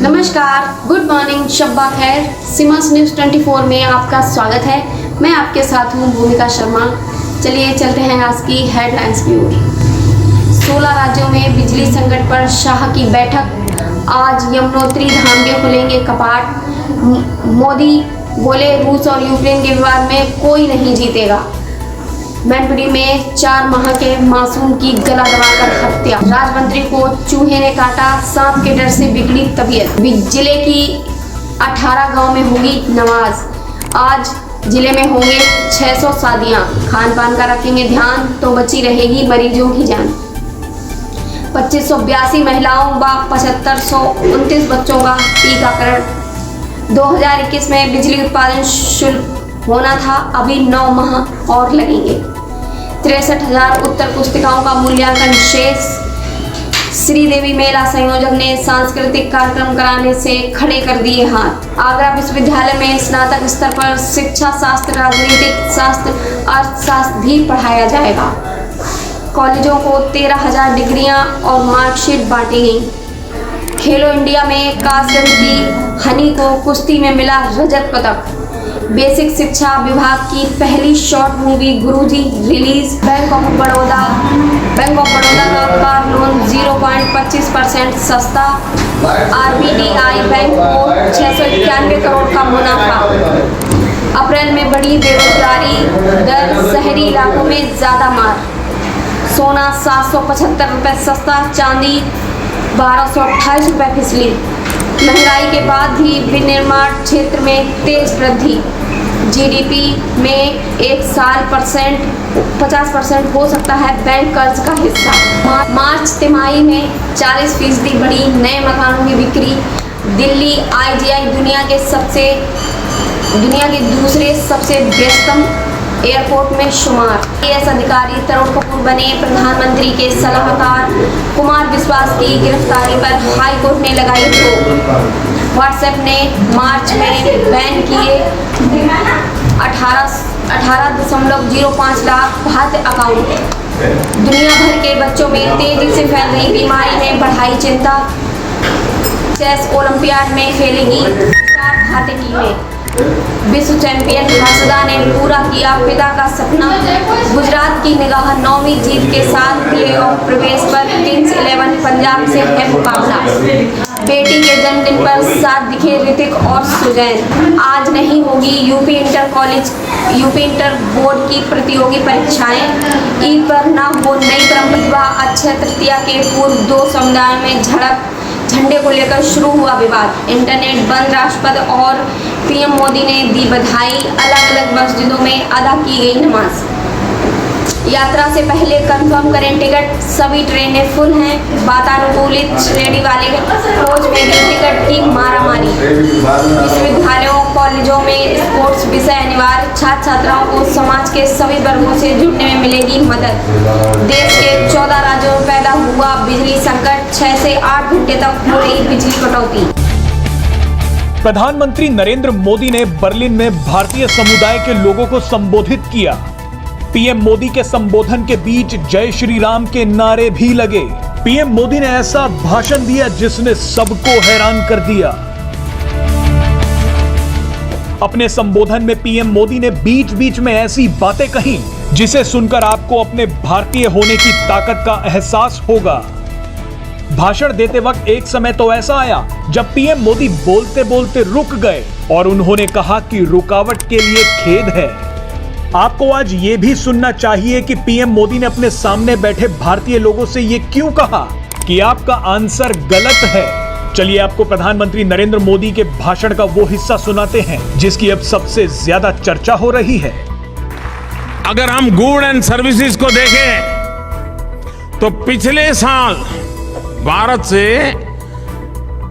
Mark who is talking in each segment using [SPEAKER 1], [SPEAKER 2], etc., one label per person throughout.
[SPEAKER 1] नमस्कार, good morning, शब्बा खैर। Seema's news 24 में आपका स्वागत है। मैं आपके साथ हूँ भूमिका शर्मा। चलिए चलते हैं आज की हेडलाइंस की ओर। 16 राज्यों में बिजली संकट पर शाह की बैठक। आज यमुनोत्री धाम के खुलेंगे कपाट। मोदी बोले रूस और यूक्रेन के विवाद में कोई नहीं जीतेगा। मैनपुरी में 4 माह के मासूम की गला दबाकर हत्या। राजमंत्री को चूहे ने काटा, सांप के डर से बिगड़ी तबीयत। जिले की 18 गांव में होगी नमाज। आज जिले में होंगे 600 शादियां। खान पान का रखेंगे ध्यान तो बची रहेगी मरीजों की जान। 2582 महिलाओं व 7529 बच्चों का टीकाकरण। 2021 में बिजली उत्पादन शुल्क होना था, अभी 9 माह और लगेंगे। 63,000 उत्तर पुस्तिकाओं का मूल्यांकन शेष। श्रीदेवी मेला संयोजक ने सांस्कृतिक कार्यक्रम कराने से खड़े कर दिए हाथ। आगरा विश्वविद्यालय में स्नातक स्तर पर शिक्षा शास्त्र, राजनीतिक शास्त्र, अर्थशास्त्र भी पढ़ाया जाएगा। कॉलेजों को 13,000 डिग्रियां और मार्कशीट बांटी गई। खेलो इंडिया में कासगंज की हनी को कुश्ती में मिला रजत पदक। बेसिक शिक्षा विभाग की पहली short movie Guruji release. Bank of Baroda का कार लोन 0.25% सस्ता। RBDI बैंक को 691 करोड़ का मुनाफा। अप्रैल में बढ़ी बेरोजगारी दर, शहरी इलाकों में ज्यादा मार। सोना 775 रुपये सस्ता, चांदी 1228 रुपये फिसली। महंगाई के बाद भी विनिर्माण क्षेत्र में तेज वृद्धि। GDP में एक साल 50% हो सकता है बैंक कर्ज का हिस्सा। मार्च तिमाही में 40% बढ़ी नए मकानों की बिक्री। दिल्ली IGI दुनिया के दूसरे सबसे व्यस्तम एयरपोर्ट में शुमार। IAS अधिकारी तरुण कपूर बने प्रधानमंत्री के सलाहकार। कुमार विश्वास की गिरफ्तारी पर हाई कोर्ट ने लगाई रोक। व्हाट्सएप ने मार्च में बैन किए 18.05 लाख भारतीय अकाउंट। दुनिया भर के बच्चों में तेजी से फैल रही बीमारी ने बढ़ाई चिंता। चेस ओलंपियाड में खेलेगी 4 भारतीय टीमें। विश्व चैंपियन हर्षदा ने पूरा किया पिता का सपना। गुजरात की निगाह 9वीं जीत के साथ प्लेऑफ प्रवेश पर। किंग्स 11 पंजाब से है मुकाबला। बेटी के जन्मदिन पर साथ दिखे ऋतिक और सुजैन। आज नहीं होगी यूपी इंटर बोर्ड की प्रतियोगी परीक्षाएं। ईद पर न हो नई परंपरा। अक्षय तृतीया के पूर्व 2 समुदायों में झड़प। झंडे को लेकर शुरू हुआ विवाद। इंटरनेट बंद। राष्ट्रपति और PM मोदी ने दी बधाई। अलग अलग मस्जिदों में अदा की गई नमाज। यात्रा से पहले कंफर्म करें टिकट। सभी ट्रेनें फुल हैं। वातानुकूलित श्रेणी वाले कोच में भी टिकट की मारामारी। विश्वविद्यालयों कॉलेजों में स्पोर्ट्स विषय अनिवार्य। छात्र छात्राओं को समाज के सभी वर्गों से जुड़ने में मिलेगी मदद। देश के 14 राज्यों में पैदा हुआ बिजली संकट। 6 से 8 घंटे तक हो रही बिजली कटौती।
[SPEAKER 2] प्रधानमंत्री नरेंद्र मोदी ने बर्लिन में भारतीय समुदाय के लोगों को संबोधित किया। PM मोदी के संबोधन के बीच जय श्री राम के नारे भी लगे। PM मोदी ने ऐसा भाषण दिया जिसने सबको हैरान कर दिया। अपने संबोधन में PM मोदी ने बीच बीच में ऐसी बातें कही जिसे सुनकर आपको अपने भारतीय होने की ताकत का एहसास होगा। भाषण देते वक्त एक समय तो ऐसा आया जब PM मोदी बोलते बोलते रुक गए और उन्होंने कहा कि रुकावट के लिए खेद है। आपको आज ये भी सुनना चाहिए कि PM मोदी ने अपने सामने बैठे भारतीय लोगों से ये क्यों कहा कि आपका आंसर गलत है। चलिए आपको प्रधानमंत्री नरेंद्र मोदी के भाषण का वो हिस्सा सुनाते हैं जिसकी अब सबसे ज्यादा चर्चा हो रही है।
[SPEAKER 3] अगर हम गुड एंड सर्विसेज को देखें तो पिछले साल भारत से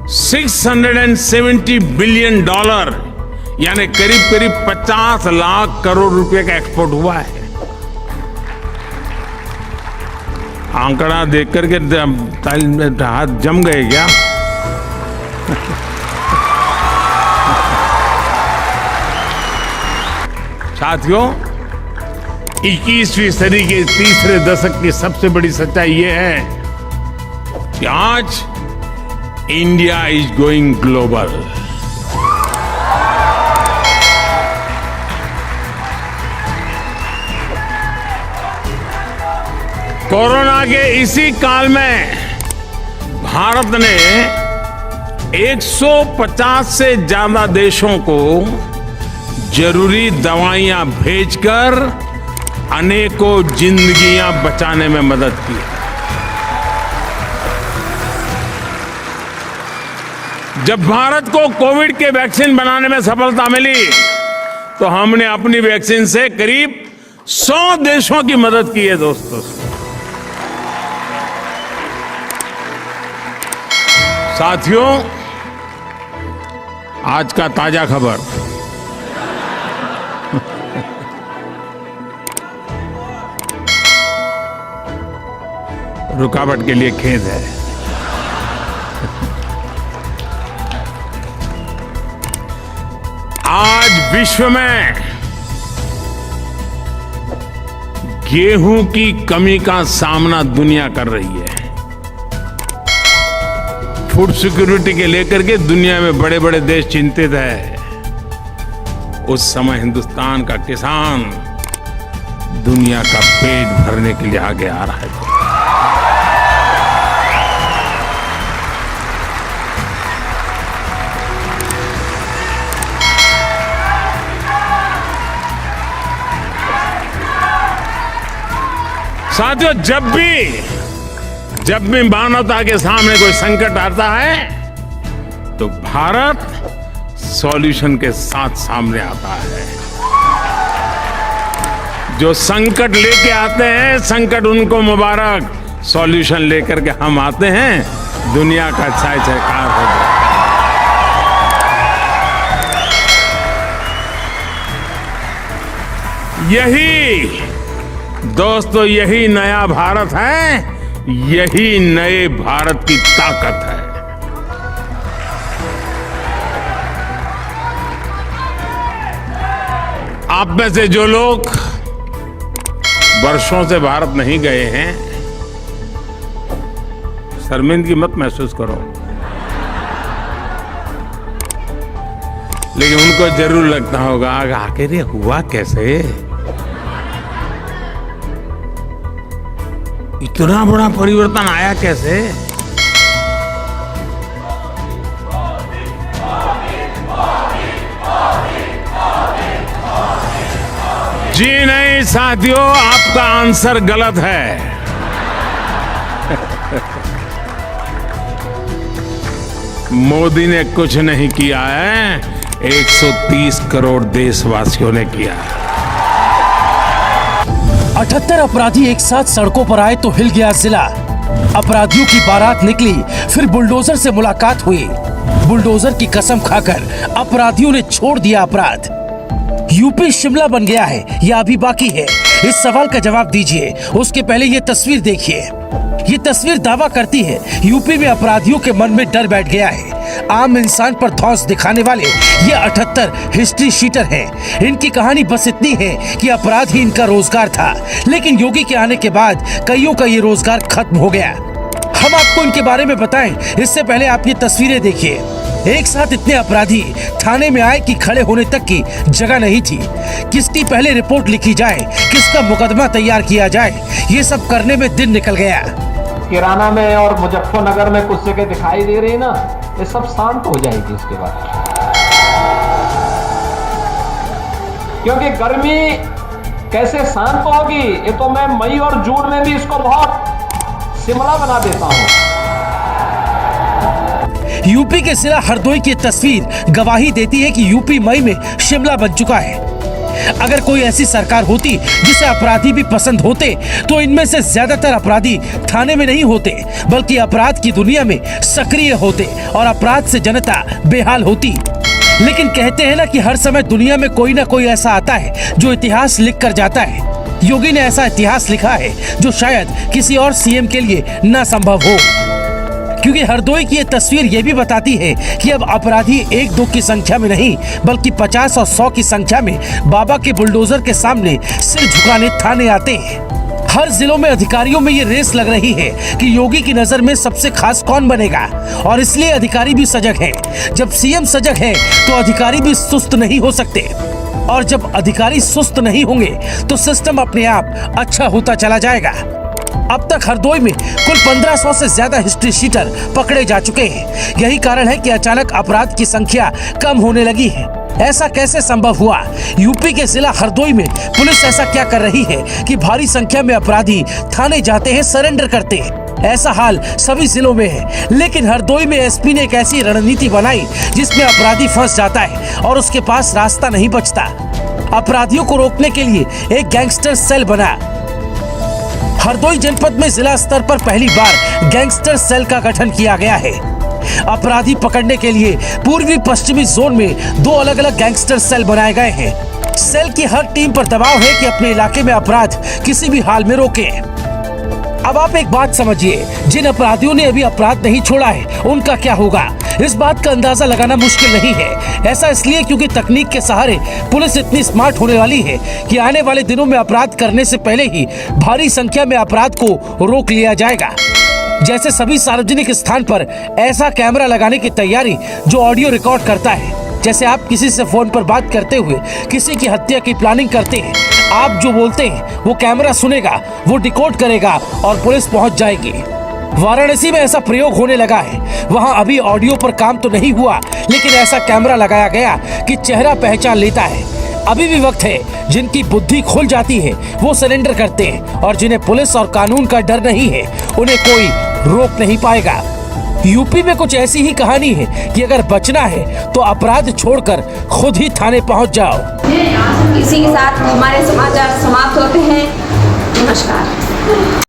[SPEAKER 3] $670 बिलियन यानी करीब करीब 50 लाख करोड़ रुपए का एक्सपोर्ट हुआ है। आंकड़ा देख करके हाथ जम गए क्या? साथियों, 21वीं सदी के तीसरे दशक की सबसे बड़ी सच्चाई यह है कि आज India is going global. Corona के इसी काल में भारत ने 150 से ज्यादा देशों को जरूरी दवाइयां भेजकर अनेकों जिंदगियां बचाने में मदद की। जब भारत को कोविड के वैक्सीन बनाने में सफलता मिली तो हमने अपनी वैक्सीन से करीब 100 देशों की मदद की है दोस्तों। साथियों, आज का ताजा खबर रुकावट के लिए खेद है। आज विश्व में गेहूं की कमी का सामना दुनिया कर रही है। फूड सिक्योरिटी के लेकर के दुनिया में बड़े बड़े देश चिंतित है। उस समय हिंदुस्तान का किसान दुनिया का पेट भरने के लिए आगे आ रहा है। साथियों, जब भी मानवता के सामने कोई संकट आता है तो भारत सॉल्यूशन के साथ सामने आता है। जो संकट लेके आते हैं, संकट उनको मुबारक। सॉल्यूशन लेकर के हम आते हैं, दुनिया का जयकार हो जाए। यही दोस्तों, यही नया भारत है, यही नए भारत की ताकत है। आप में से जो लोग वर्षों से भारत नहीं गए हैं, शर्मिंदगी मत महसूस करो, लेकिन उनको जरूर लगता होगा आखिर ये हुआ कैसे, इतना बड़ा परिवर्तन आया कैसे। जी नहीं साथियों, आपका आंसर गलत है। मोदी ने कुछ नहीं किया है, 130 करोड़ देशवासियों ने किया है।
[SPEAKER 4] 78 अपराधी एक साथ सड़कों पर आए तो हिल गया जिला। अपराधियों की बारात निकली, फिर बुलडोजर से मुलाकात हुई। बुलडोजर की कसम खाकर अपराधियों ने छोड़ दिया अपराध। यूपी शिमला बन गया है या अभी बाकी है? इस सवाल का जवाब दीजिए। उसके पहले ये तस्वीर देखिए। ये तस्वीर दावा करती है यूपी में अपराधियों के मन में डर बैठ गया है। आम इंसान पर धौंस दिखाने वाले ये 78 हिस्ट्री शीटर हैं। इनकी कहानी बस इतनी है कि अपराध ही इनका रोजगार था, लेकिन योगी के आने के बाद कईयों का ये रोजगार खत्म हो गया। हम आपको इनके बारे में बताएं, इससे पहले आप ये तस्वीरें देखिए। एक साथ इतने अपराधी थाने में आए कि खड़े होने तक की जगह नहीं थी। किसकी पहले रिपोर्ट लिखी जाए, किसका मुकदमा तैयार किया जाए, ये सब करने में दिन निकल गया।
[SPEAKER 5] किराना में और मुजफ्फरनगर में कुछ जगह दिखाई दे रही ना, ये सब शांत हो जाएगी इसके बाद, क्योंकि गर्मी कैसे शांत होगी ये तो मैं मई और जून में भी इसको बहुत शिमला बना देता हूं।
[SPEAKER 4] यूपी के जिला हरदोई की तस्वीर गवाही देती है कि यूपी मई में शिमला बन चुका है। अगर कोई ऐसी सरकार होती जिसे अपराधी भी पसंद होते तो इनमें से ज्यादातर अपराधी थाने में नहीं होते, बल्कि अपराध की दुनिया में सक्रिय होते और अपराध से जनता बेहाल होती। लेकिन कहते हैं ना कि हर समय दुनिया में कोई ना कोई ऐसा आता है जो इतिहास लिख कर जाता है। योगी ने ऐसा इतिहास लिखा है जो शायद किसी और सीएम के लिए ना संभव हो, क्योंकि हरदोई की ये तस्वीर ये भी बताती है कि अब अपराधी 1-2 की संख्या में नहीं, बल्कि 50 और 100 की संख्या में बाबा के बुलडोजर के सामने सिर झुकाने थाने आते हैं। हर जिलों में अधिकारियों में ये रेस लग रही है कि योगी की नजर में सबसे खास कौन बनेगा, और इसलिए अधिकारी भी सजग हैं। जब सीएम सजग है तो अधिकारी भी सुस्त नहीं हो सकते, और जब अधिकारी सुस्त नहीं होंगे तो सिस्टम अपने आप अच्छा होता चला जाएगा। अब तक हरदोई में कुल 1500 से ज्यादा हिस्ट्री शीटर पकड़े जा चुके हैं। यही कारण है कि अचानक अपराध की संख्या कम होने लगी है। ऐसा कैसे संभव हुआ? यूपी के जिला हरदोई में पुलिस ऐसा क्या कर रही है कि भारी संख्या में अपराधी थाने जाते हैं, सरेंडर करते हैं? ऐसा हाल सभी जिलों में है, लेकिन हरदोई में एसपी ने एक ऐसी रणनीति बनाई जिसमें अपराधी फंस जाता है और उसके पास रास्ता नहीं बचता। अपराधियों को रोकने के लिए एक गैंगस्टर सेल बना। हरदोई जनपद में जिला स्तर पर पहली बार गैंगस्टर सेल का गठन किया गया है। अपराधी पकड़ने के लिए पूर्वी पश्चिमी जोन में 2 अलग-अलग गैंगस्टर सेल बनाए गए हैं। सेल की हर टीम पर दबाव है कि अपने इलाके में अपराध किसी भी हाल में रोके। अब आप एक बात समझिए, जिन अपराधियों ने अभी अपराध नहीं छोड़ा है उनका क्या होगा? इस बात का अंदाजा लगाना मुश्किल नहीं है। ऐसा इसलिए क्योंकि तकनीक के सहारे पुलिस इतनी स्मार्ट होने वाली है कि आने वाले दिनों में अपराध करने से पहले ही भारी संख्या में अपराध को रोक लिया जाएगा। जैसे सभी सार्वजनिक स्थान पर ऐसा कैमरा लगाने की तैयारी जो ऑडियो रिकॉर्ड करता है। जैसे आप किसी से फोन पर बात करते हुए किसी की हत्या की प्लानिंग करते हैं, आप जो बोलते हैं वो कैमरा सुनेगा, वो डिकोड करेगा और पुलिस पहुंच जाएगी। वाराणसी में ऐसा प्रयोग होने लगा है। वहां अभी ऑडियो पर काम तो नहीं हुआ, लेकिन ऐसा कैमरा लगाया गया कि चेहरा पहचान लेता है। अभी भी वक्त है, जिनकी बुद्धि खुल जाती है वो सरेंडर करते हैं, और जिन्हें पुलिस और कानून का डर नहीं है उन्हें कोई रोक नहीं पाएगा। यूपी में कुछ ऐसी ही कहानी है कि अगर बचना है तो अपराध छोड़कर खुद ही थाने पहुंच जाओ।
[SPEAKER 1] इसी के साथ हमारे समाचार समाप्त होते हैं। नमस्कार।